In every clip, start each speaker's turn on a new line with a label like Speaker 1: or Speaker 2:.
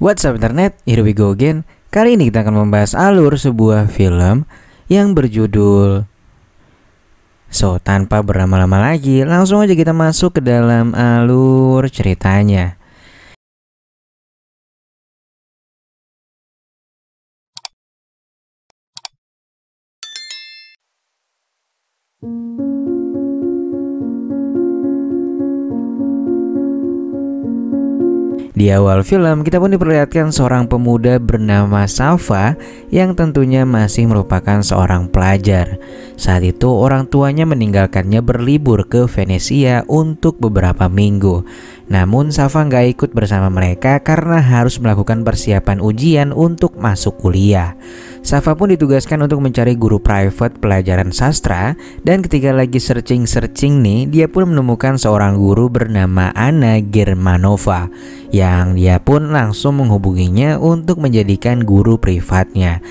Speaker 1: What's up internet, here we go again. Kali ini kita akan membahas alur sebuah film yang berjudul tanpa berlama-lama lagi, langsung aja kita masuk ke dalam alur ceritanya. Di awal film kita pun diperlihatkan seorang pemuda bernama Safa yang tentunya masih merupakan seorang pelajar. Saat itu orang tuanya meninggalkannya berlibur ke Venesia untuk beberapa minggu. Namun Safa nggak ikut bersama mereka karena harus melakukan persiapan ujian untuk masuk kuliah. Safa pun ditugaskan untuk mencari guru private pelajaran sastra, dan ketika lagi searching nih, dia pun menemukan seorang guru bernama Anna Germanova yang dia pun langsung menghubunginya untuk menjadikan guru privatnya.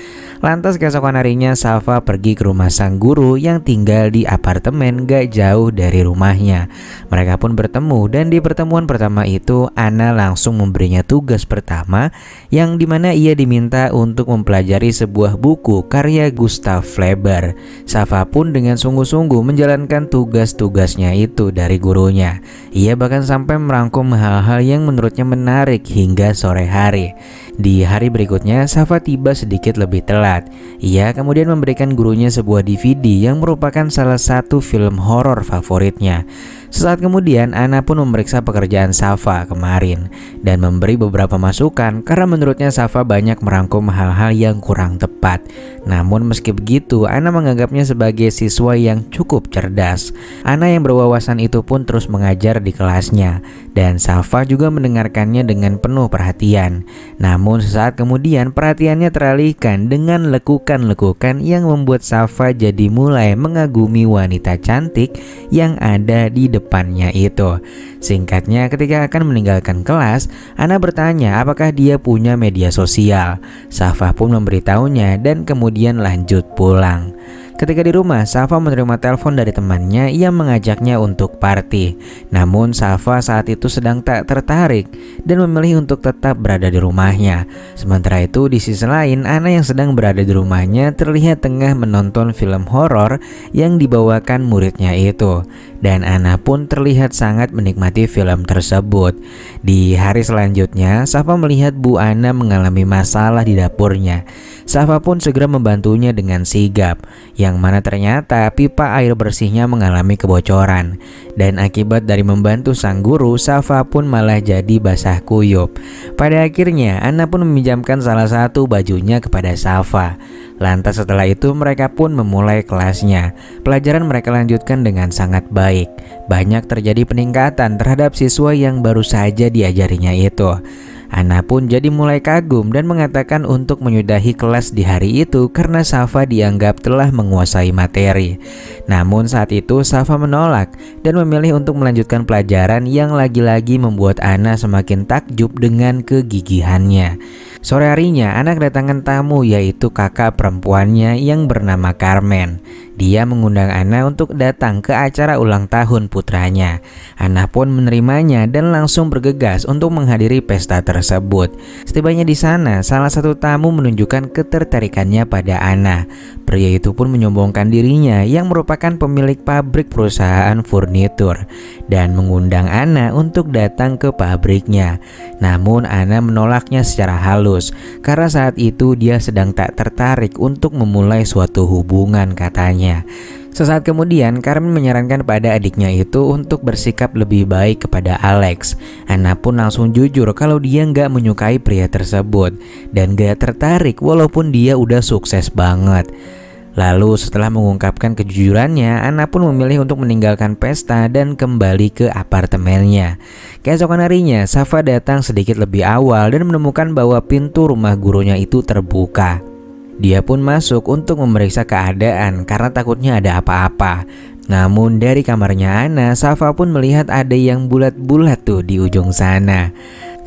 Speaker 1: Lantas keesokan harinya Safa pergi ke rumah sang guru yang tinggal di apartemen gak jauh dari rumahnya. Mereka pun bertemu, dan di pertemuan pertama itu Anna langsung memberinya tugas pertama yang dimana ia diminta untuk mempelajari sebuah buku karya Gustav Flaubert. Safa pun dengan sungguh-sungguh menjalankan tugas-tugasnya itu dari gurunya. Ia bahkan sampai merangkum hal-hal yang menurutnya menarik hingga sore hari. Di hari berikutnya Safa tiba sedikit lebih telat. Ia kemudian memberikan gurunya sebuah DVD yang merupakan salah satu film horor favoritnya. Sesaat kemudian Anna pun memeriksa pekerjaan Safa kemarin dan memberi beberapa masukan karena menurutnya Safa banyak merangkum hal-hal yang kurang tepat. Namun meski begitu, Anna menganggapnya sebagai siswa yang cukup cerdas. Anna yang berwawasan itu pun terus mengajar di kelasnya, dan Safa juga mendengarkannya dengan penuh perhatian. Namun sesaat kemudian perhatiannya teralihkan dengan lekukan-lekukan yang membuat Safa jadi mulai mengagumi wanita cantik yang ada di depannya itu. Singkatnya, ketika akan meninggalkan kelas, Anna bertanya apakah dia punya media sosial. Safa pun memberitahunya dan kemudian lanjut pulang. Ketika di rumah, Safa menerima telepon dari temannya yang mengajaknya untuk party. Namun Safa saat itu sedang tak tertarik dan memilih untuk tetap berada di rumahnya. Sementara itu di sisi lain, Anna yang sedang berada di rumahnya terlihat tengah menonton film horor yang dibawakan muridnya itu. Dan Anna pun terlihat sangat menikmati film tersebut. Di hari selanjutnya, Safa melihat Bu Anna mengalami masalah di dapurnya. Safa pun segera membantunya dengan sigap, yang mana ternyata pipa air bersihnya mengalami kebocoran. Dan akibat dari membantu sang guru, Safa pun malah jadi basah kuyup. Pada akhirnya Anna pun meminjamkan salah satu bajunya kepada Safa. Lantas setelah itu mereka pun memulai kelasnya. Pelajaran mereka lanjutkan dengan sangat baik. Banyak terjadi peningkatan terhadap siswa yang baru saja diajarinya itu. Anna pun jadi mulai kagum dan mengatakan untuk menyudahi kelas di hari itu karena Safa dianggap telah menguasai materi. Namun saat itu Safa menolak dan memilih untuk melanjutkan pelajaran yang lagi-lagi membuat Anna semakin takjub dengan kegigihannya. Sore harinya Anna kedatangan tamu, yaitu kakak perempuannya yang bernama Carmen. Dia mengundang Anna untuk datang ke acara ulang tahun putranya. Anna pun menerimanya dan langsung bergegas untuk menghadiri pesta tersebut. Setibanya di sana, salah satu tamu menunjukkan ketertarikannya pada Anna. Pria itu pun menyombongkan dirinya yang merupakan pemilik pabrik perusahaan furnitur dan mengundang Anna untuk datang ke pabriknya. Namun Anna menolaknya secara halus karena saat itu dia sedang tak tertarik untuk memulai suatu hubungan, katanya. Sesaat kemudian Carmen menyarankan pada adiknya itu untuk bersikap lebih baik kepada Alex. Anna pun langsung jujur kalau dia nggak menyukai pria tersebut dan gak tertarik walaupun dia udah sukses banget. Lalu setelah mengungkapkan kejujurannya, Anna pun memilih untuk meninggalkan pesta dan kembali ke apartemennya. Keesokan harinya, Safa datang sedikit lebih awal dan menemukan bahwa pintu rumah gurunya itu terbuka. Dia pun masuk untuk memeriksa keadaan karena takutnya ada apa-apa. Namun dari kamarnya Anna, Safa pun melihat ada yang bulat-bulat tuh di ujung sana.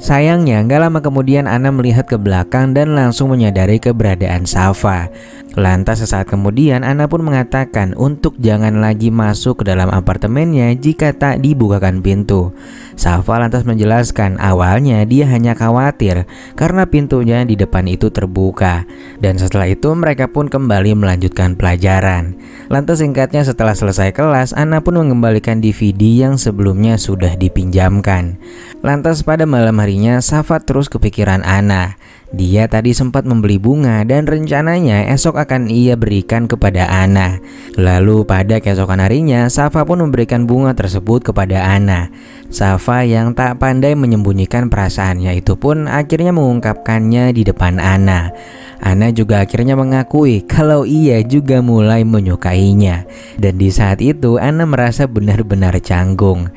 Speaker 1: Sayangnya, gak lama kemudian Ana melihat ke belakang dan langsung menyadari keberadaan Safa. Lantas sesaat kemudian Ana pun mengatakan untuk jangan lagi masuk ke dalam apartemennya jika tak dibukakan pintu. Safa lantas menjelaskan awalnya dia hanya khawatir karena pintunya di depan itu terbuka. Dan setelah itu mereka pun kembali melanjutkan pelajaran. Lantas singkatnya setelah selesai kelas, Ana pun mengembalikan DVD yang sebelumnya sudah dipinjamkan. Lantas pada malam harinya Safa terus kepikiran Ana. Dia tadi sempat membeli bunga dan rencananya esok akan ia berikan kepada Ana. Lalu pada keesokan harinya Safa pun memberikan bunga tersebut kepada Ana. Safa yang tak pandai menyembunyikan perasaannya itu pun akhirnya mengungkapkannya di depan Ana. Ana juga akhirnya mengakui kalau ia juga mulai menyukainya. Dan di saat itu Ana merasa benar-benar canggung.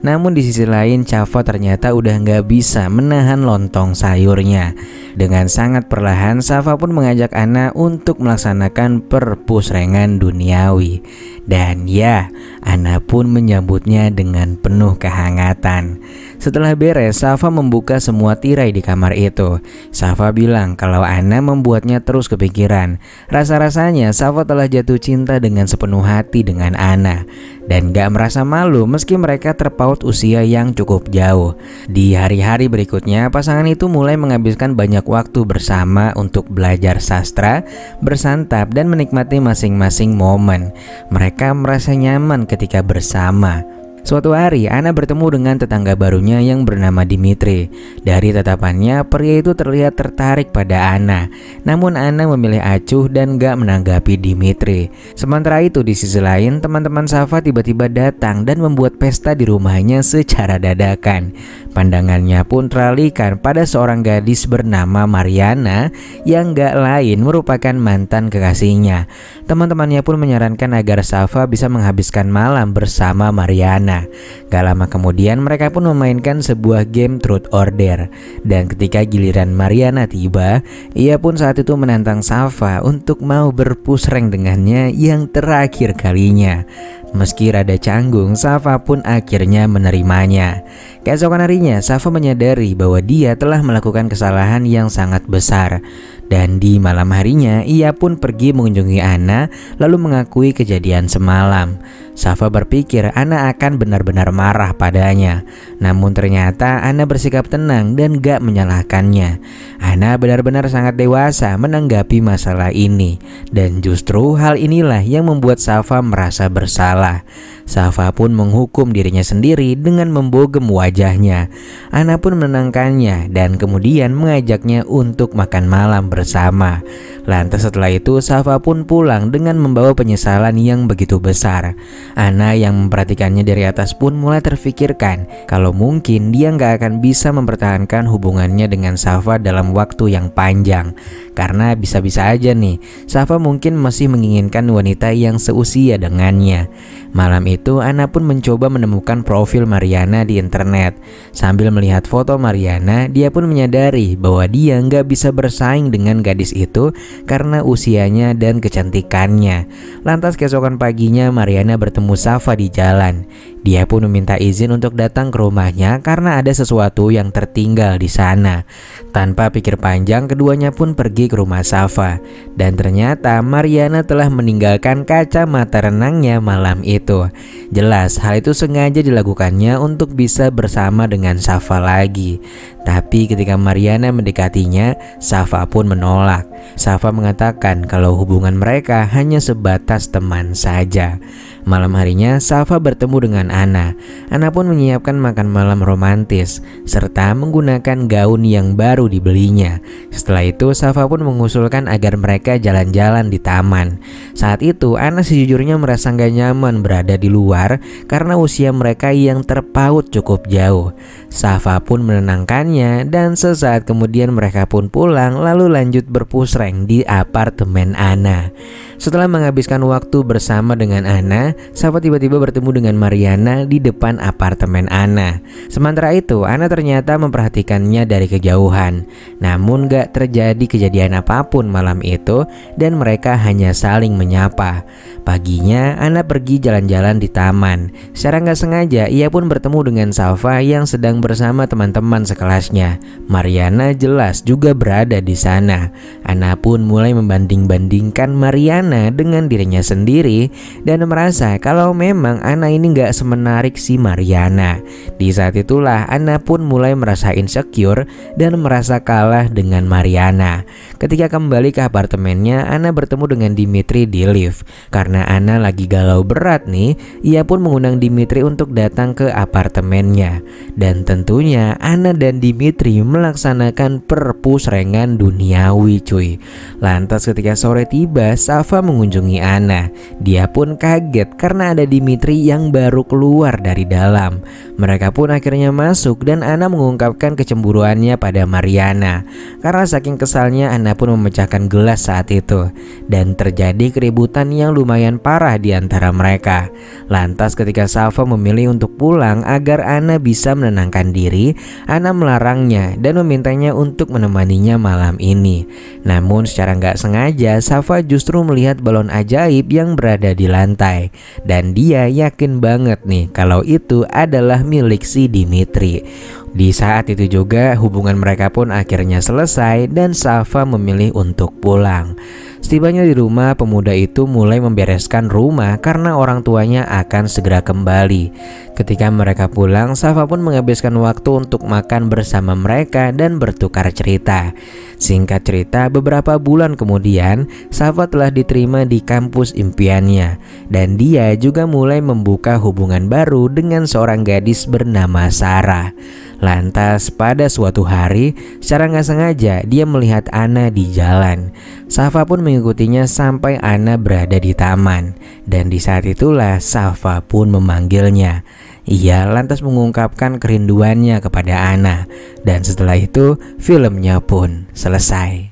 Speaker 1: Namun di sisi lain Safa ternyata udah nggak bisa menahan lontong sayurnya. Dengan sangat perlahan Safa pun mengajak Ana untuk melaksanakan perpusrengan duniawi. Dan ya, Ana pun menyambutnya dengan penuh kehangatan. Setelah beres, Safa membuka semua tirai di kamar itu. Safa bilang kalau Ana membuatnya terus kepikiran. Rasa-rasanya Safa telah jatuh cinta dengan sepenuh hati dengan Ana. Dan gak merasa malu meski mereka terpaut usia yang cukup jauh. Di hari-hari berikutnya, pasangan itu mulai menghabiskan banyak waktu bersama untuk belajar sastra, bersantap, dan menikmati masing-masing momen. Mereka merasa nyaman ketika bersama. Suatu hari Ana bertemu dengan tetangga barunya yang bernama Dimitri. Dari tatapannya pria itu terlihat tertarik pada Ana. Namun Ana memilih acuh dan gak menanggapi Dimitri. Sementara itu di sisi lain teman-teman Safa tiba-tiba datang dan membuat pesta di rumahnya secara dadakan. Pandangannya pun teralihkan pada seorang gadis bernama Mariana yang gak lain merupakan mantan kekasihnya. Teman-temannya pun menyarankan agar Safa bisa menghabiskan malam bersama Mariana. Gak lama kemudian mereka pun memainkan sebuah game truth order. Dan ketika giliran Mariana tiba, ia pun saat itu menantang Safa untuk mau berpusreng dengannya yang terakhir kalinya. Meski rada canggung, Safa pun akhirnya menerimanya. Keesokan harinya, Safa menyadari bahwa dia telah melakukan kesalahan yang sangat besar. Dan di malam harinya, ia pun pergi mengunjungi Ana lalu mengakui kejadian semalam. Safa berpikir Ana akan benar-benar marah padanya. Namun ternyata Ana bersikap tenang dan gak menyalahkannya. Ana benar-benar sangat dewasa menanggapi masalah ini. Dan justru hal inilah yang membuat Safa merasa bersalah. Safa pun menghukum dirinya sendiri dengan membogem wajahnya. Ana pun menenangkannya dan kemudian mengajaknya untuk makan malam bersama. Lantas setelah itu Safa pun pulang dengan membawa penyesalan yang begitu besar. Ana yang memperhatikannya dari atas pun mulai terfikirkan kalau mungkin dia nggak akan bisa mempertahankan hubungannya dengan Safa dalam waktu yang panjang. Karena bisa-bisa aja nih Safa mungkin masih menginginkan wanita yang seusia dengannya. Malam itu Ana pun mencoba menemukan profil Mariana di internet. Sambil melihat foto Mariana, dia pun menyadari bahwa dia nggak bisa bersaing dengan gadis itu karena usianya dan kecantikannya. Lantas keesokan paginya Mariana bertemu Safa di jalan. Dia pun meminta izin untuk datang ke rumahnya karena ada sesuatu yang tertinggal di sana. Tanpa pikir panjang, keduanya pun pergi ke rumah Safa. Dan ternyata Mariana telah meninggalkan kacamata renangnya malam itu. Jelas hal itu sengaja dilakukannya untuk bisa bersama dengan Safa lagi. Tapi ketika Mariana mendekatinya, Safa pun menolak. Safa mengatakan kalau hubungan mereka hanya sebatas teman saja. Malam harinya Safa bertemu dengan Ana. Ana pun menyiapkan makan malam romantis serta menggunakan gaun yang baru dibelinya. Setelah itu Safa pun mengusulkan agar mereka jalan-jalan di taman. Saat itu Ana sejujurnya merasa gak nyaman berada di luar karena usia mereka yang terpaut cukup jauh. Safa pun menenangkannya dan sesaat kemudian mereka pun pulang lalu lanjut berpusreng di apartemen Anna. Setelah menghabiskan waktu bersama dengan Anna, Safa tiba-tiba bertemu dengan Mariana di depan apartemen Anna. Sementara itu, Anna ternyata memperhatikannya dari kejauhan. Namun gak terjadi kejadian apapun malam itu dan mereka hanya saling menyapa. Paginya, Anna pergi jalan-jalan di taman. Secara gak sengaja, ia pun bertemu dengan Safa yang sedang bersama teman-teman sekelasnya. Mariana jelas juga berada di sana. Anna pun mulai membanding-bandingkan Mariana dengan dirinya sendiri dan merasa kalau memang Anna ini gak semenarik si Mariana. Di saat itulah Anna pun mulai merasa insecure dan merasa kalah dengan Mariana. Ketika kembali ke apartemennya, Anna bertemu dengan Dimitri di lift. Karena Anna lagi galau berat nih, ia pun mengundang Dimitri untuk datang ke apartemennya. Dan tentunya Anna dan Dimitri melaksanakan perpusrengan duniawi cuy. Lantas ketika sore tiba, Safa mengunjungi Anna. Dia pun kaget karena ada Dimitri yang baru keluar dari dalam. Mereka pun akhirnya masuk dan Anna mengungkapkan kecemburuannya pada Mariana. Karena saking kesalnya, Anna pun memecahkan gelas saat itu dan terjadi keributan yang lumayan parah di antara mereka. Lantas ketika Safa memilih untuk pulang agar Anna bisa menenangkan diri, Anna melarangnya dan memintanya untuk menemaninya malam ini. Namun secara nggak sengaja, Safa justru melihat balon ajaib yang berada di lantai dan dia yakin banget nih kalau itu adalah milik si Dimitri. Di saat itu juga hubungan mereka pun akhirnya selesai dan Safa memilih untuk pulang. Setibanya di rumah, pemuda itu mulai membereskan rumah karena orang tuanya akan segera kembali. Ketika mereka pulang, Safa pun menghabiskan waktu untuk makan bersama mereka dan bertukar cerita. Singkat cerita, beberapa bulan kemudian, Safa telah diterima di kampus impiannya dan dia juga mulai membuka hubungan baru dengan seorang gadis bernama Sarah. Lantas pada suatu hari, secara nggak sengaja dia melihat Anna di jalan. Safa pun mengikutinya sampai Anna berada di taman. Dan di saat itulah Safa pun memanggilnya. Ia lantas mengungkapkan kerinduannya kepada Anna. Dan setelah itu filmnya pun selesai.